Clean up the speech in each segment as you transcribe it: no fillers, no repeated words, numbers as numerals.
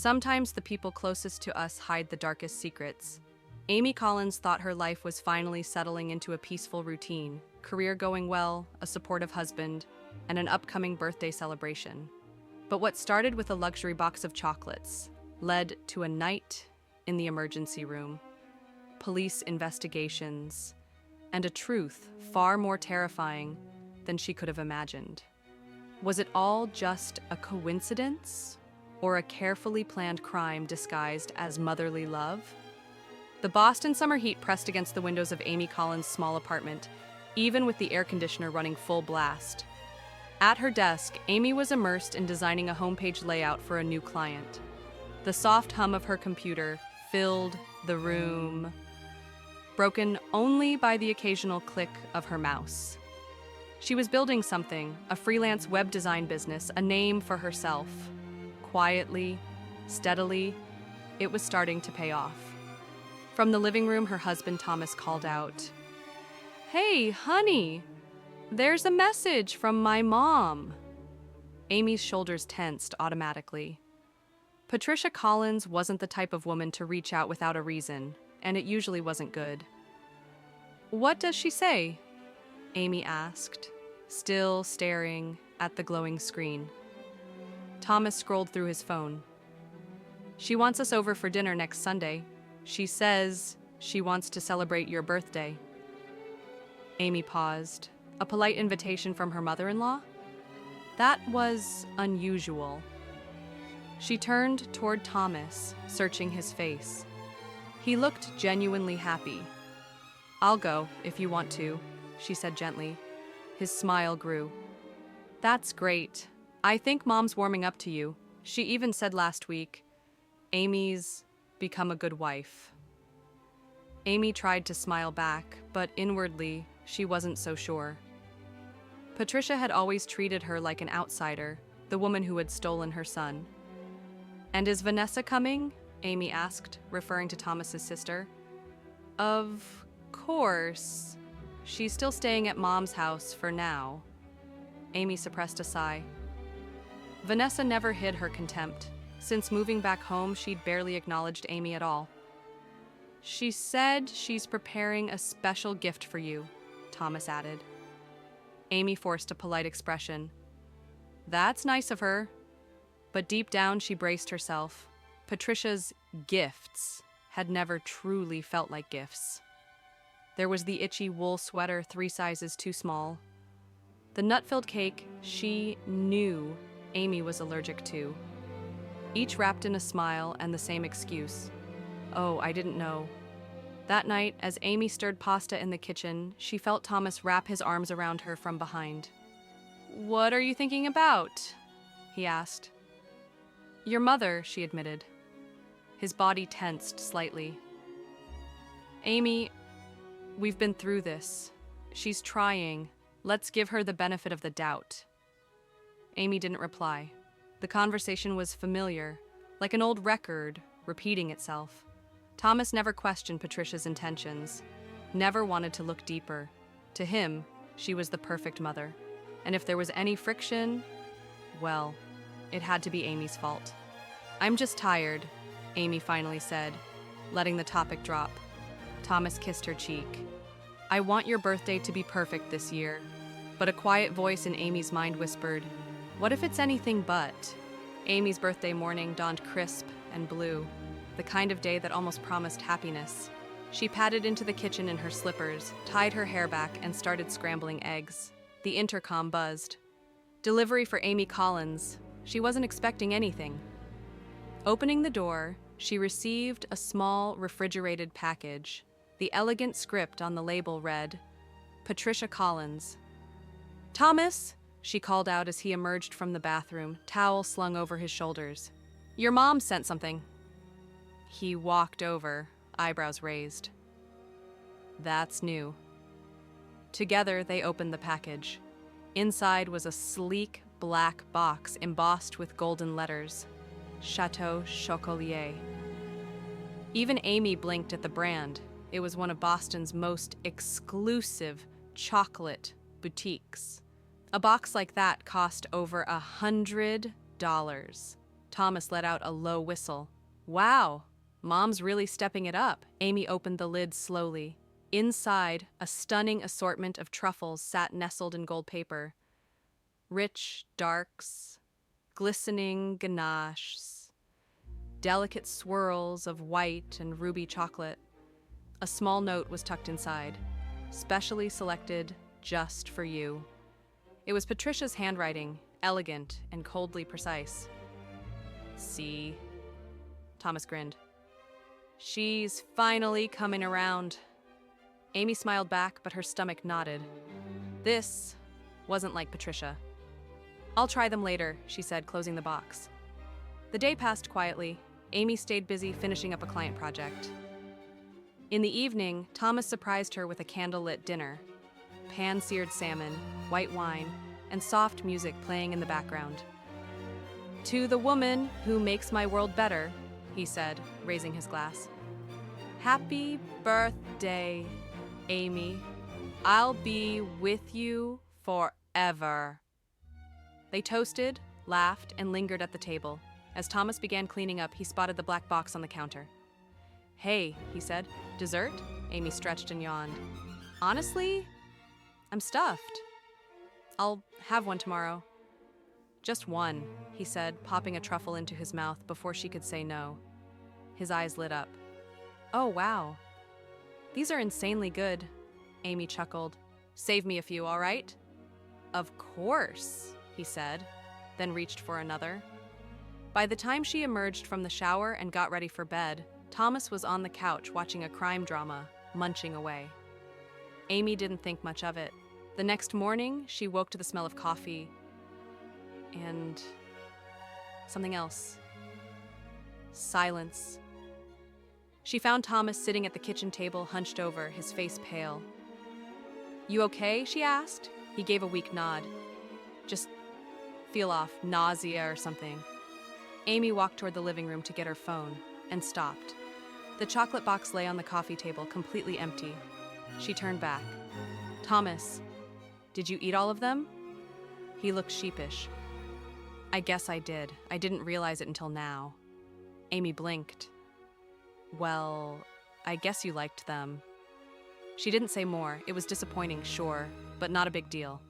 Sometimes the people closest to us hide the darkest secrets. Amy Collins thought her life was finally settling into a peaceful routine, career going well, a supportive husband, and an upcoming birthday celebration. But what started with a luxury box of chocolates led to a night in the emergency room, police investigations, and a truth far more terrifying than she could have imagined. Was it all just a coincidence, or a carefully planned crime disguised as motherly love? The Boston summer heat pressed against the windows of Amy Collins' small apartment, even with the air conditioner running full blast. At her desk, Amy was immersed in designing a homepage layout for a new client. The soft hum of her computer filled the room, broken only by the occasional click of her mouse. She was building something, a freelance web design business, a name for herself. Quietly, steadily, it was starting to pay off. From the living room, her husband Thomas called out, "Hey, honey, there's a message from my mom." Amy's shoulders tensed automatically. Patricia Collins wasn't the type of woman to reach out without a reason, and it usually wasn't good. "What does she say?" Amy asked, still staring at the glowing screen. Thomas scrolled through his phone. "She wants us over for dinner next Sunday. She says she wants to celebrate your birthday." Amy paused. A polite invitation from her mother-in-law? That was unusual. She turned toward Thomas, searching his face. He looked genuinely happy. "I'll go, if you want to," she said gently. His smile grew. "That's great. I think Mom's warming up to you. She even said last week, Amy's become a good wife." Amy tried to smile back, but inwardly, she wasn't so sure. Patricia had always treated her like an outsider, the woman who had stolen her son. "And is Vanessa coming?" Amy asked, referring to Thomas's sister. "Of course. She's still staying at Mom's house for now." Amy suppressed a sigh. Vanessa never hid her contempt. Since moving back home, she'd barely acknowledged Amy at all. "She said she's preparing a special gift for you," Thomas added. Amy forced a polite expression. "That's nice of her." But deep down, she braced herself. Patricia's gifts had never truly felt like gifts. There was the itchy wool sweater 3 sizes too small. The nut-filled cake she knew Amy was allergic to. Each wrapped in a smile and the same excuse. "Oh, I didn't know." That night, as Amy stirred pasta in the kitchen, she felt Thomas wrap his arms around her from behind. "What are you thinking about?" he asked. "Your mother," she admitted. His body tensed slightly. "Amy, we've been through this. She's trying. Let's give her the benefit of the doubt." Amy didn't reply. The conversation was familiar, like an old record repeating itself. Thomas never questioned Patricia's intentions, never wanted to look deeper. To him, she was the perfect mother. And if there was any friction, well, it had to be Amy's fault. "I'm just tired," Amy finally said, letting the topic drop. Thomas kissed her cheek. "I want your birthday to be perfect this year." But a quiet voice in Amy's mind whispered, "What if it's anything but?" Amy's birthday morning dawned crisp and blue, the kind of day that almost promised happiness. She padded into the kitchen in her slippers, tied her hair back, and started scrambling eggs. The intercom buzzed. Delivery for Amy Collins. She wasn't expecting anything. Opening the door, she received a small refrigerated package. The elegant script on the label read, "Patricia Collins." "Thomas," she called out as he emerged from the bathroom, towel slung over his shoulders. "Your mom sent something." He walked over, eyebrows raised. That's new. Together, they opened the package. Inside was a sleek black box embossed with golden letters, Chateau Chocolatier. Even Amy blinked at the brand. It was one of Boston's most exclusive chocolate boutiques. A box like that cost over $100. Thomas let out a low whistle. Wow, Mom's really stepping it up. Amy opened the lid slowly. Inside, a stunning assortment of truffles sat nestled in gold paper. Rich darks, glistening ganaches, delicate swirls of white and ruby chocolate. A small note was tucked inside, specially selected just for you. It was Patricia's handwriting, elegant and coldly precise. See? Thomas grinned. She's finally coming around. Amy smiled back, but her stomach knotted. This wasn't like Patricia. I'll try them later, she said, closing the box. The day passed quietly. Amy stayed busy finishing up a client project. In the evening, Thomas surprised her with a candlelit dinner. Pan-seared salmon, white wine, and soft music playing in the background. To the woman who makes my world better, he said, raising his glass. Happy birthday, Amy. I'll be with you forever. They toasted, laughed, and lingered at the table. As Thomas began cleaning up, he spotted the black box on the counter. Hey, he said. Dessert? Amy stretched and yawned. Honestly, I'm stuffed. I'll have one tomorrow. Just one, he said, popping a truffle into his mouth before she could say no. His eyes lit up. Oh, wow. These are insanely good, Amy chuckled. Save me a few, all right? Of course, he said, then reached for another. By the time she emerged from the shower and got ready for bed, Thomas was on the couch watching a crime drama, munching away. Amy didn't think much of it. The next morning, she woke to the smell of coffee and something else. Silence. She found Thomas sitting at the kitchen table, hunched over, his face pale. You okay? She asked. He gave a weak nod. Just feel off, nausea or something. Amy walked toward the living room to get her phone and stopped. The chocolate box lay on the coffee table, completely empty. She turned back. Thomas, did you eat all of them? He looked sheepish. I guess I did. I didn't realize it until now. Amy blinked. Well, I guess you liked them. She didn't say more. It was disappointing, sure, but not a big deal.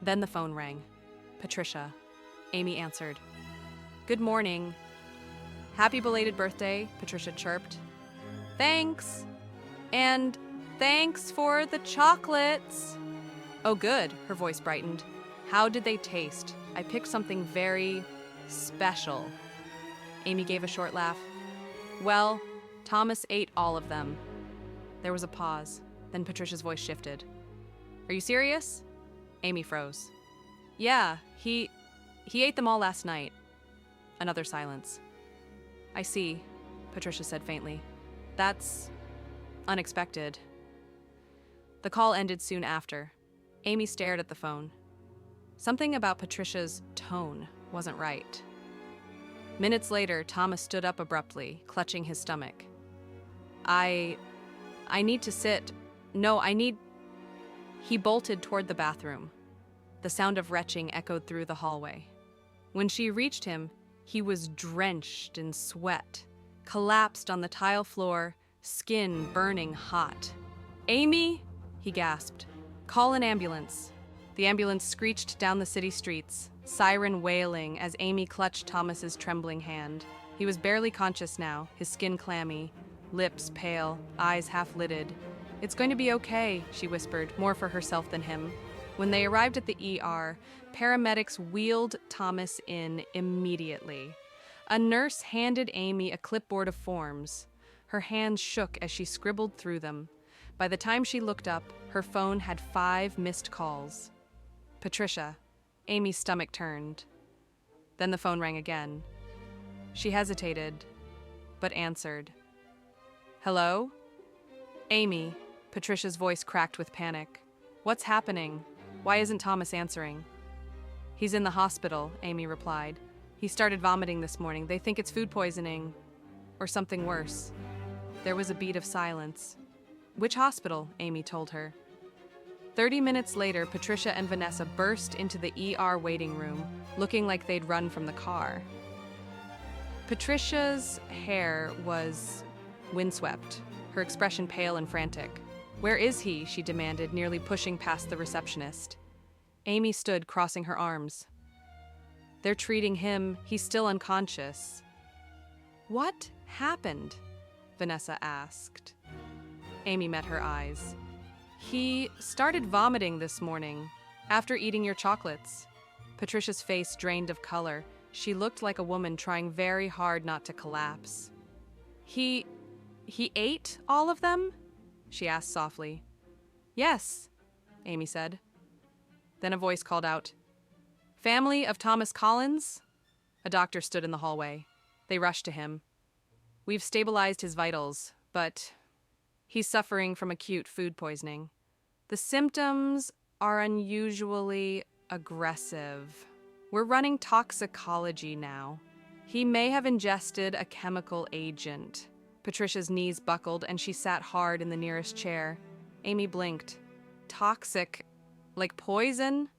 Then the phone rang. Patricia. Amy answered. Good morning. Happy belated birthday, Patricia chirped. Thanks. And thanks for the chocolates. Oh, good, her voice brightened. How did they taste? I picked something very special. Amy gave a short laugh. Well, Thomas ate all of them. There was a pause. Then Patricia's voice shifted. Are you serious? Amy froze. Yeah, he ate them all last night. Another silence. I see, Patricia said faintly. That's unexpected. The call ended soon after. Amy stared at the phone. Something about Patricia's tone wasn't right. Minutes later, Thomas stood up abruptly, clutching his stomach. I need to sit. No, He bolted toward the bathroom. The sound of retching echoed through the hallway. When she reached him, he was drenched in sweat, collapsed on the tile floor, skin burning hot. Amy, he gasped. Call an ambulance. The ambulance screeched down the city streets, siren wailing as Amy clutched Thomas's trembling hand. He was barely conscious now, his skin clammy, lips pale, eyes half-lidded. It's going to be okay, she whispered, more for herself than him. When they arrived at the ER, paramedics wheeled Thomas in immediately. A nurse handed Amy a clipboard of forms. Her hands shook as she scribbled through them. By the time she looked up, her phone had 5 missed calls. Patricia. Amy's stomach turned. Then the phone rang again. She hesitated, but answered. Hello? Amy. Patricia's voice cracked with panic. What's happening? Why isn't Thomas answering? He's in the hospital, Amy replied. He started vomiting this morning. They think it's food poisoning, or something worse. There was a beat of silence. Which hospital? Amy told her. 30 minutes later, Patricia and Vanessa burst into the ER waiting room, looking like they'd run from the car. Patricia's hair was windswept, her expression pale and frantic. "Where is he?" she demanded, nearly pushing past the receptionist. Amy stood, crossing her arms. "They're treating him. He's still unconscious." "What happened?" Vanessa asked. Amy met her eyes. "He started vomiting this morning, after eating your chocolates." Patricia's face drained of color. She looked like a woman trying very hard not to collapse. He ate all of them?" she asked softly. "Yes," Amy said. Then a voice called out, "Family of Thomas Collins?" A doctor stood in the hallway. They rushed to him. "We've stabilized his vitals, but he's suffering from acute food poisoning. The symptoms are unusually aggressive. We're running toxicology now. He may have ingested a chemical agent." Patricia's knees buckled and she sat hard in the nearest chair. Amy blinked. "Toxic? Like poison?"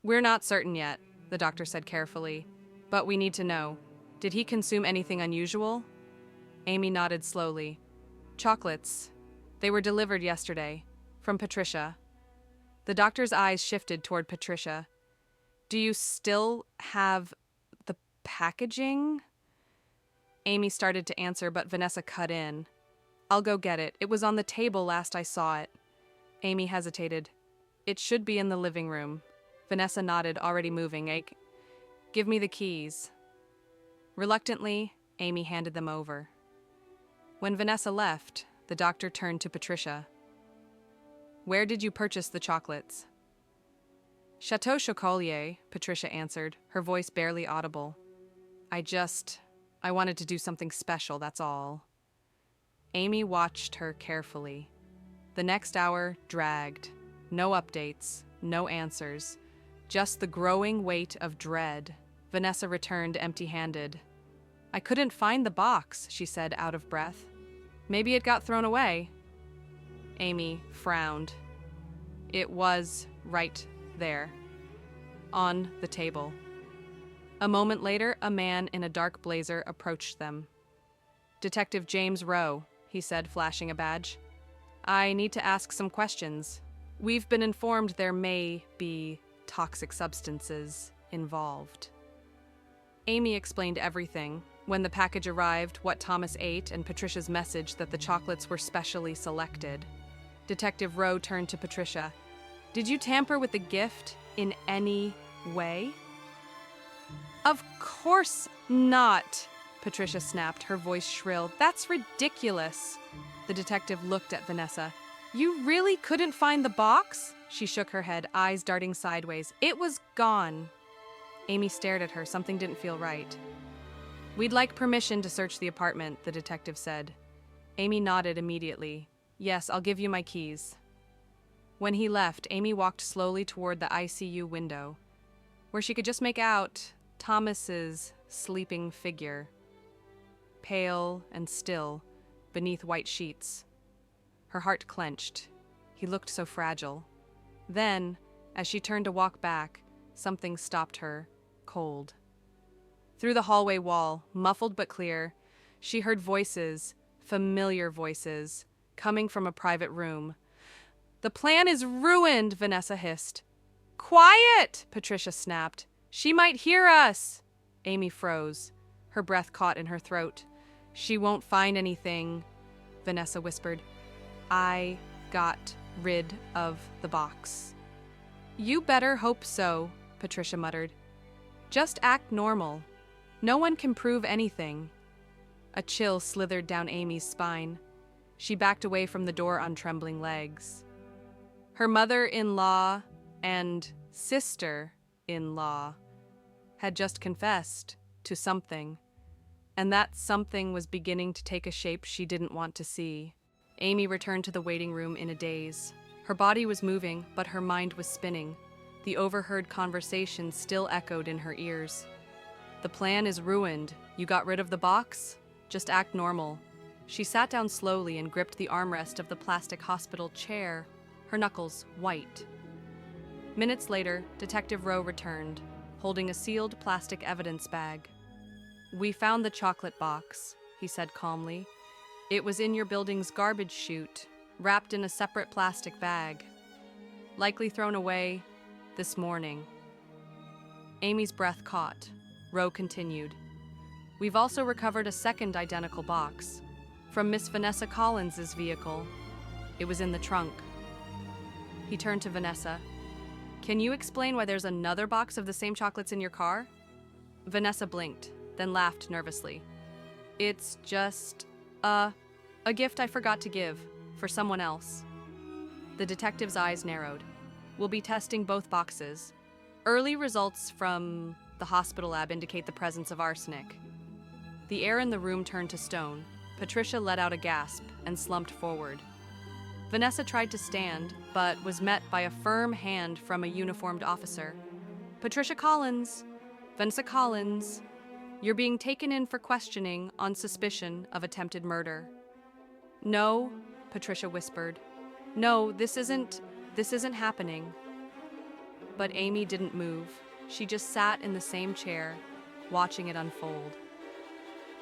"We're not certain yet," the doctor said carefully. "But we need to know. Did he consume anything unusual?" Amy nodded slowly. "Chocolates. They were delivered yesterday. From Patricia." The doctor's eyes shifted toward Patricia. "Do you still have the packaging?" Amy started to answer, but Vanessa cut in. "I'll go get it. It was on the table last I saw it." Amy hesitated. "It should be in the living room." Vanessa nodded, already moving. "Give me the keys." Reluctantly, Amy handed them over. When Vanessa left, the doctor turned to Patricia. "Where did you purchase the chocolates?" "Chateau Chocolatier," Patricia answered, her voice barely audible. I wanted to do something special, that's all." Amy watched her carefully. The next hour dragged. No updates, no answers, just the growing weight of dread. Vanessa returned empty-handed. "I couldn't find the box," she said, out of breath. "Maybe it got thrown away." Amy frowned. It was right there, on the table. A moment later, a man in a dark blazer approached them. "Detective James Rowe," he said, flashing a badge. "I need to ask some questions. We've been informed there may be toxic substances involved." Amy explained everything. When the package arrived, what Thomas ate, and Patricia's message that the chocolates were specially selected. Detective Rowe turned to Patricia. "Did you tamper with the gift in any way?" "Of course not," Patricia snapped, her voice shrill. "That's ridiculous." The detective looked at Vanessa. "You really couldn't find the box?" She shook her head, eyes darting sideways. "It was gone." Amy stared at her. Something didn't feel right. "We'd like permission to search the apartment," the detective said. Amy nodded immediately. "Yes, I'll give you my keys." When he left, Amy walked slowly toward the ICU window, where she could just make out Thomas's sleeping figure, pale and still, beneath white sheets. Her heart clenched. He looked so fragile. Then, as she turned to walk back, something stopped her, cold. Through the hallway wall, muffled but clear, she heard voices, familiar voices, coming from a private room. "The plan is ruined," Vanessa hissed. "Quiet!" Patricia snapped. "She might hear us!" Amy froze. Her breath caught in her throat. "She won't find anything," Vanessa whispered. "I got rid of the box." "You better hope so," Patricia muttered. "Just act normal. No one can prove anything." A chill slithered down Amy's spine. She backed away from the door on trembling legs. Her mother-in-law and sister-in-law had just confessed to something, and that something was beginning to take a shape she didn't want to see. Amy returned to the waiting room in a daze. Her body was moving, but her mind was spinning. The overheard conversation still echoed in her ears. "The plan is ruined. You got rid of the box? Just act normal." She sat down slowly and gripped the armrest of the plastic hospital chair, her knuckles white. Minutes later, Detective Rowe returned, holding a sealed plastic evidence bag. "We found the chocolate box," he said calmly. "It was in your building's garbage chute, wrapped in a separate plastic bag. Likely thrown away this morning." Amy's breath caught. Rowe continued. "We've also recovered a second identical box from Miss Vanessa Collins's vehicle. It was in the trunk." He turned to Vanessa. "Can you explain why there's another box of the same chocolates in your car?" Vanessa blinked, then laughed nervously. "It's just a gift I forgot to give for someone else." The detective's eyes narrowed. "We'll be testing both boxes. Early results from the hospital lab indicate the presence of arsenic." The air in the room turned to stone. Patricia let out a gasp and slumped forward. Vanessa tried to stand, but was met by a firm hand from a uniformed officer. "Patricia Collins, Vanessa Collins, you're being taken in for questioning on suspicion of attempted murder." "No," Patricia whispered. "No, this isn't happening." But Amy didn't move. She just sat in the same chair, watching it unfold.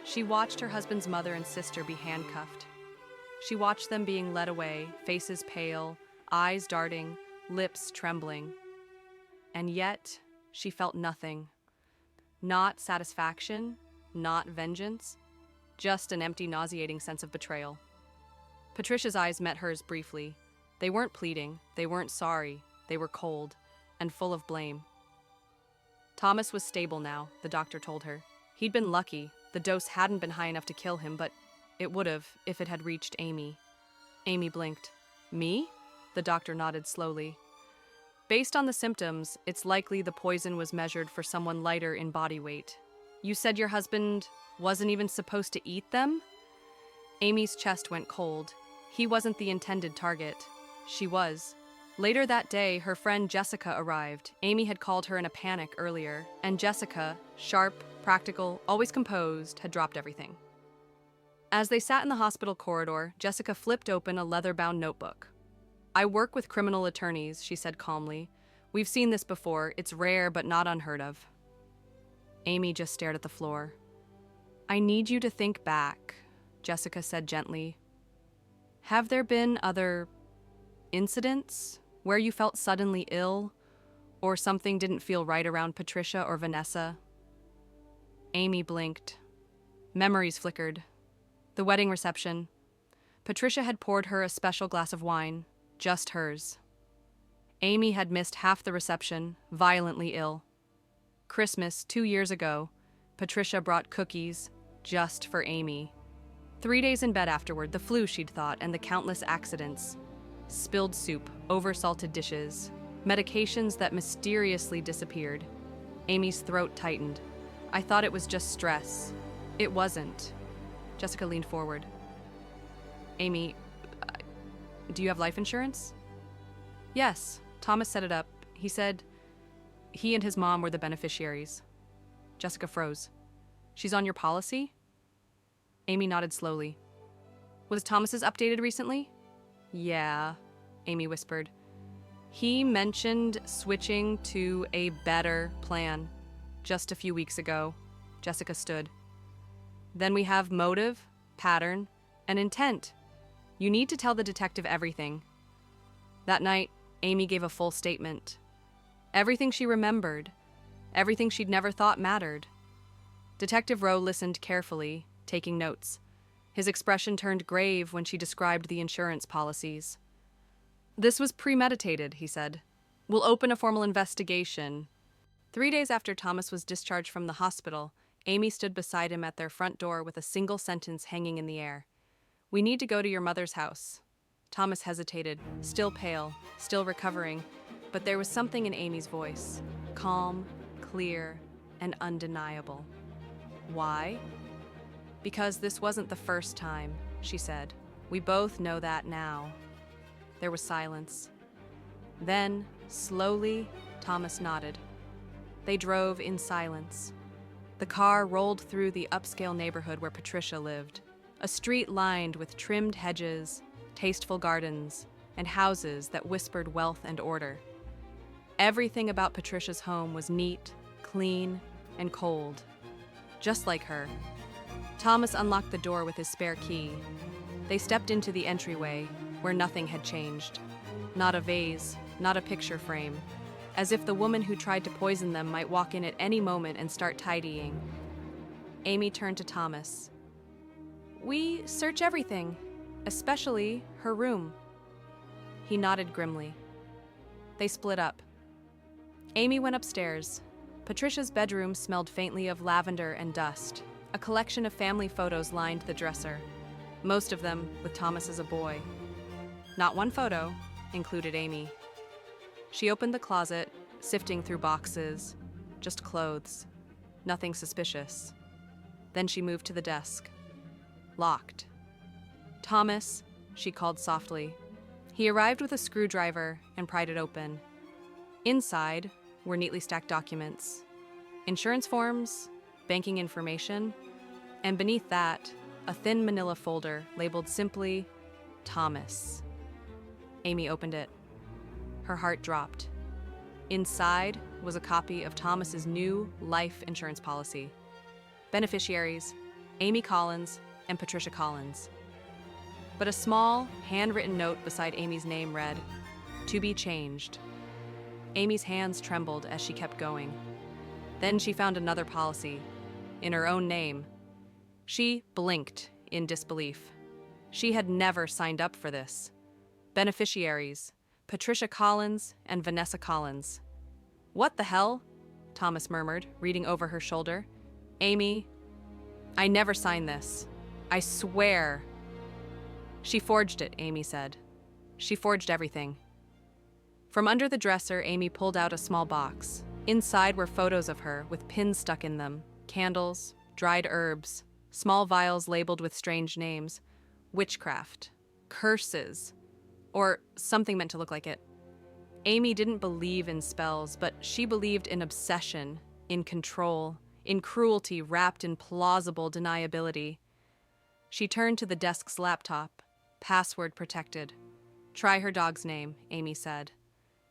She watched her husband's mother and sister be handcuffed. She watched them being led away, faces pale, eyes darting, lips trembling. And yet, she felt nothing. Not satisfaction, not vengeance, just an empty, nauseating sense of betrayal. Patricia's eyes met hers briefly. They weren't pleading, they weren't sorry, they were cold and full of blame. Thomas was stable now, the doctor told her. He'd been lucky. The dose hadn't been high enough to kill him, but it would have if it had reached Amy. Amy blinked. "Me?" The doctor nodded slowly. "Based on the symptoms, it's likely the poison was measured for someone lighter in body weight. You said your husband wasn't even supposed to eat them?" Amy's chest went cold. He wasn't the intended target. She was. Later that day, her friend Jessica arrived. Amy had called her in a panic earlier, and Jessica, sharp, practical, always composed, had dropped everything. As they sat in the hospital corridor, Jessica flipped open a leather-bound notebook. "I work with criminal attorneys," she said calmly. "We've seen this before. It's rare, but not unheard of." Amy just stared at the floor. "I need you to think back," Jessica said gently. "Have there been other incidents where you felt suddenly ill, or something didn't feel right around Patricia or Vanessa?" Amy blinked. Memories flickered. The wedding reception. Patricia had poured her a special glass of wine, just hers. Amy had missed half the reception, violently ill. Christmas, 2 years ago, Patricia brought cookies, just for Amy. 3 days in bed afterward, the flu, she'd thought, and the countless accidents. Spilled soup, oversalted dishes, medications that mysteriously disappeared. Amy's throat tightened. "I thought it was just stress. It wasn't." Jessica leaned forward. "Amy, do you have life insurance?" "Yes, Thomas set it up. He said he and his mom were the beneficiaries." Jessica froze. "She's on your policy?" Amy nodded slowly. "Was Thomas's updated recently?" "Yeah," Amy whispered. "He mentioned switching to a better plan just a few weeks ago." Jessica stood. "Then we have motive, pattern, and intent. You need to tell the detective everything." That night, Amy gave a full statement. Everything she remembered, everything she'd never thought mattered. Detective Rowe listened carefully, taking notes. His expression turned grave when she described the insurance policies. "This was premeditated," he said. "We'll open a formal investigation." 3 days after Thomas was discharged from the hospital, Amy stood beside him at their front door with a single sentence hanging in the air. "We need to go to your mother's house." Thomas hesitated, still pale, still recovering, but there was something in Amy's voice, calm, clear, and undeniable. "Why?" "Because this wasn't the first time," she said. "We both know that now." There was silence. Then, slowly, Thomas nodded. They drove in silence. The car rolled through the upscale neighborhood where Patricia lived, a street lined with trimmed hedges, tasteful gardens, and houses that whispered wealth and order. Everything about Patricia's home was neat, clean, and cold. just like her. Thomas unlocked the door with his spare key. They stepped into the entryway, where nothing had changed. Not a vase, not a picture frame. As if the woman who tried to poison them might walk in at any moment and start tidying. Amy turned to Thomas. "We search everything, especially her room." He nodded grimly. They split up. Amy went upstairs. Patricia's bedroom smelled faintly of lavender and dust. A collection of family photos lined the dresser, most of them with Thomas as a boy. Not one photo included Amy. She opened the closet, sifting through boxes, just clothes, nothing suspicious. Then she moved to the desk. Locked. "Thomas," she called softly. He arrived with a screwdriver and pried it open. Inside were neatly stacked documents, insurance forms, banking information, and beneath that, a thin manila folder labeled simply Thomas. Amy opened it. Her heart dropped. Inside was a copy of Thomas's new life insurance policy. Beneficiaries, Amy Collins and Patricia Collins. But a small, handwritten note beside Amy's name read, "To be changed." Amy's hands trembled as she kept going. Then she found another policy, in her own name. She blinked in disbelief. She had never signed up for this. Beneficiaries, Patricia Collins and Vanessa Collins. "What the hell?" Thomas murmured, reading over her shoulder. "Amy, I never signed this. I swear." "She forged it," Amy said. "She forged everything." From under the dresser, Amy pulled out a small box. Inside were photos of her with pins stuck in them, candles, dried herbs, small vials labeled with strange names. Witchcraft. Curses. Or something meant to look like it. Amy didn't believe in spells, but she believed in obsession, in control, in cruelty wrapped in plausible deniability. She turned to the desk's laptop, password protected. "Try her dog's name," Amy said.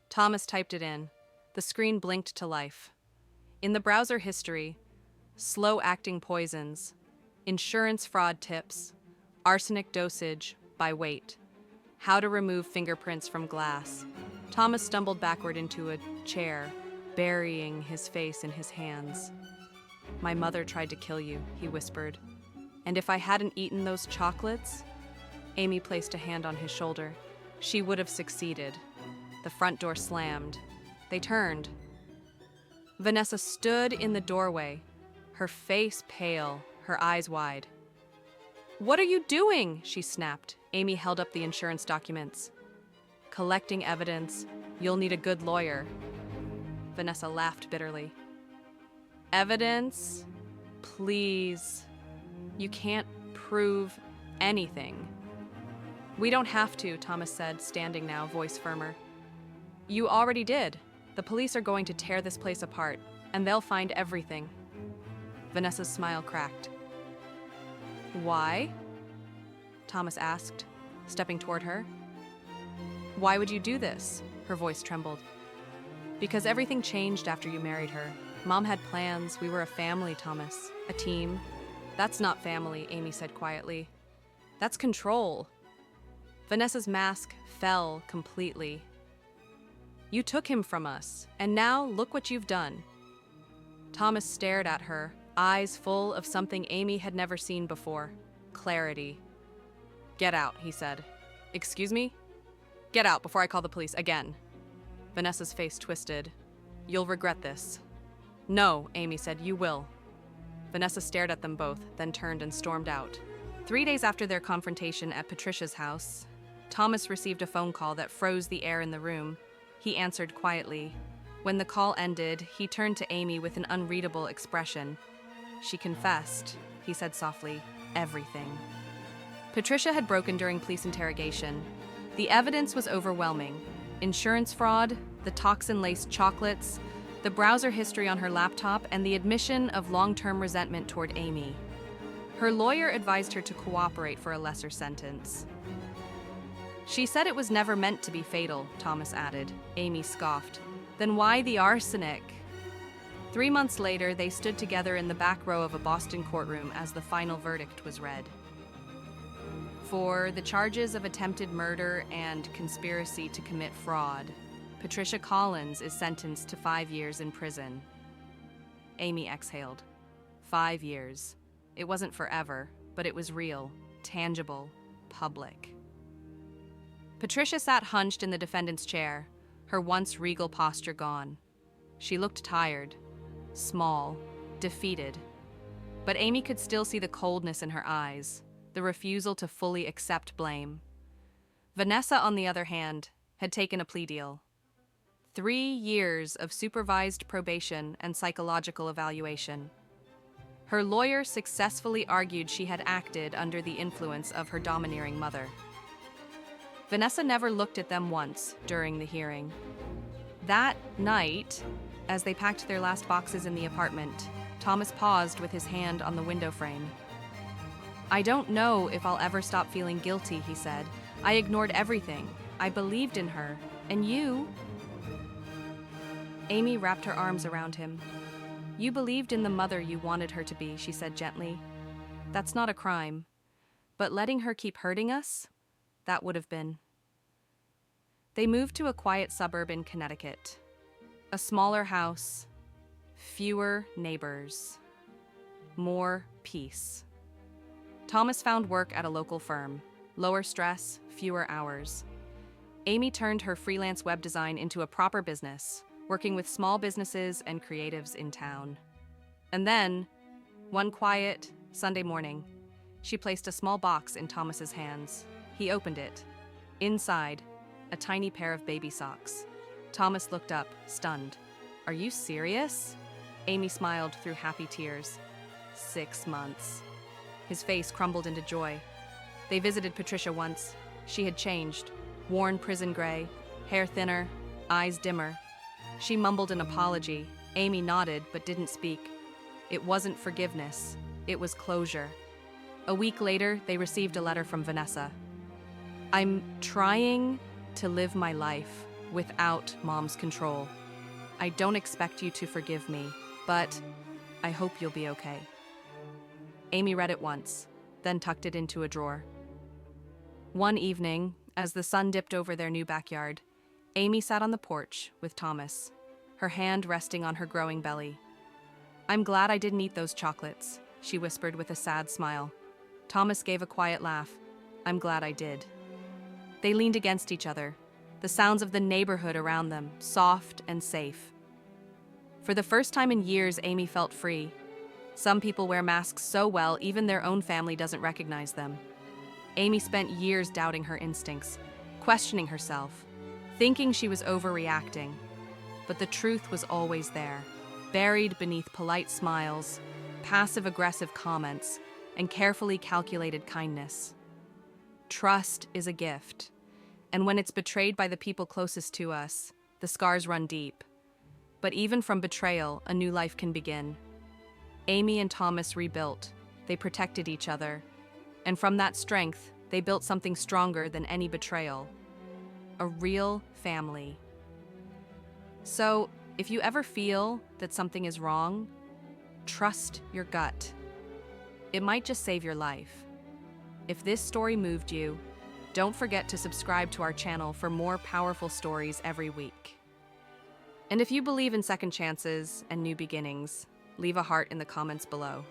Thomas typed it in. The screen blinked to life. In the browser history, slow-acting poisons, insurance fraud tips, arsenic dosage by weight, how to remove fingerprints from glass. Thomas stumbled backward into a chair, burying his face in his hands. "My mother tried to kill you," he whispered. "And if I hadn't eaten those chocolates?" Amy placed a hand on his shoulder. "She would have succeeded." The front door slammed. They turned. Vanessa stood in the doorway, her face pale, her eyes wide. "What are you doing?" she snapped. Amy held up the insurance documents. "Collecting evidence. You'll need a good lawyer." Vanessa laughed bitterly. "Evidence? Please. You can't prove anything." "We don't have to," Thomas said, standing now, voice firmer. "You already did. The police are going to tear this place apart, and they'll find everything." Vanessa's smile cracked. "Why?" Thomas asked, stepping toward her. "Why would you do this?" Her voice trembled. "Because everything changed after you married her. Mom had plans. We were a family, Thomas. A team." "That's not family," Amy said quietly. "That's control." Vanessa's mask fell completely. "You took him from us, and now look what you've done." Thomas stared at her, eyes full of something Amy had never seen before. Clarity. "Get out," he said. "Excuse me? Get out before I call the police again." Vanessa's face twisted. "You'll regret this." "No," Amy said, "you will." Vanessa stared at them both, then turned and stormed out. 3 days after their confrontation at Patricia's house, Thomas received a phone call that froze the air in the room. He answered quietly. When the call ended, he turned to Amy with an unreadable expression. "She confessed," he said softly, "everything." Patricia had broken during police interrogation. The evidence was overwhelming. Insurance fraud, the toxin-laced chocolates, the browser history on her laptop, and the admission of long-term resentment toward Amy. Her lawyer advised her to cooperate for a lesser sentence. "She said it was never meant to be fatal," Thomas added. Amy scoffed. "Then why the arsenic?" 3 months later, they stood together in the back row of a Boston courtroom as the final verdict was read. For the charges of attempted murder and conspiracy to commit fraud, Patricia Collins is sentenced to 5 years in prison. Amy exhaled. 5 years. It wasn't forever, but it was real, tangible, public. Patricia sat hunched in the defendant's chair, her once regal posture gone. She looked tired, small, defeated. But Amy could still see the coldness in her eyes, the refusal to fully accept blame. Vanessa, on the other hand, had taken a plea deal. 3 years of supervised probation and psychological evaluation. Her lawyer successfully argued she had acted under the influence of her domineering mother. Vanessa never looked at them once during the hearing. That night, as they packed their last boxes in the apartment, Thomas paused with his hand on the window frame. "I don't know if I'll ever stop feeling guilty," he said. "I ignored everything. I believed in her. And you?" Amy wrapped her arms around him. "You believed in the mother you wanted her to be," she said gently. "That's not a crime. But letting her keep hurting us? That would have been." They moved to a quiet suburb in Connecticut. A smaller house, fewer neighbors, more peace. Thomas found work at a local firm. Lower stress, fewer hours. Amy turned her freelance web design into a proper business, working with small businesses and creatives in town. And then, one quiet Sunday morning, she placed a small box in Thomas's hands. He opened it. Inside, a tiny pair of baby socks. Thomas looked up, stunned. "Are you serious?" Amy smiled through happy tears. 6 months. His face crumbled into joy. They visited Patricia once. She had changed, worn prison gray, hair thinner, eyes dimmer. She mumbled an apology. Amy nodded but didn't speak. It wasn't forgiveness. It was closure. A week later, they received a letter from Vanessa. "I'm trying to live my life without Mom's control. I don't expect you to forgive me, but I hope you'll be okay." Amy read it once, then tucked it into a drawer. One evening, as the sun dipped over their new backyard, Amy sat on the porch with Thomas, her hand resting on her growing belly. "I'm glad I didn't eat those chocolates," she whispered with a sad smile. Thomas gave a quiet laugh. "I'm glad I did." They leaned against each other, the sounds of the neighborhood around them, soft and safe. For the first time in years, Amy felt free. Some people wear masks so well, even their own family doesn't recognize them. Amy spent years doubting her instincts, questioning herself, thinking she was overreacting. But the truth was always there, buried beneath polite smiles, passive-aggressive comments, and carefully calculated kindness. Trust is a gift, and when it's betrayed by the people closest to us, the scars run deep. But even from betrayal, a new life can begin. Amy and Thomas rebuilt. They protected each other. And from that strength, they built something stronger than any betrayal. A real family. So, if you ever feel that something is wrong, trust your gut. It might just save your life. If this story moved you, don't forget to subscribe to our channel for more powerful stories every week. And if you believe in second chances and new beginnings, leave a heart in the comments below.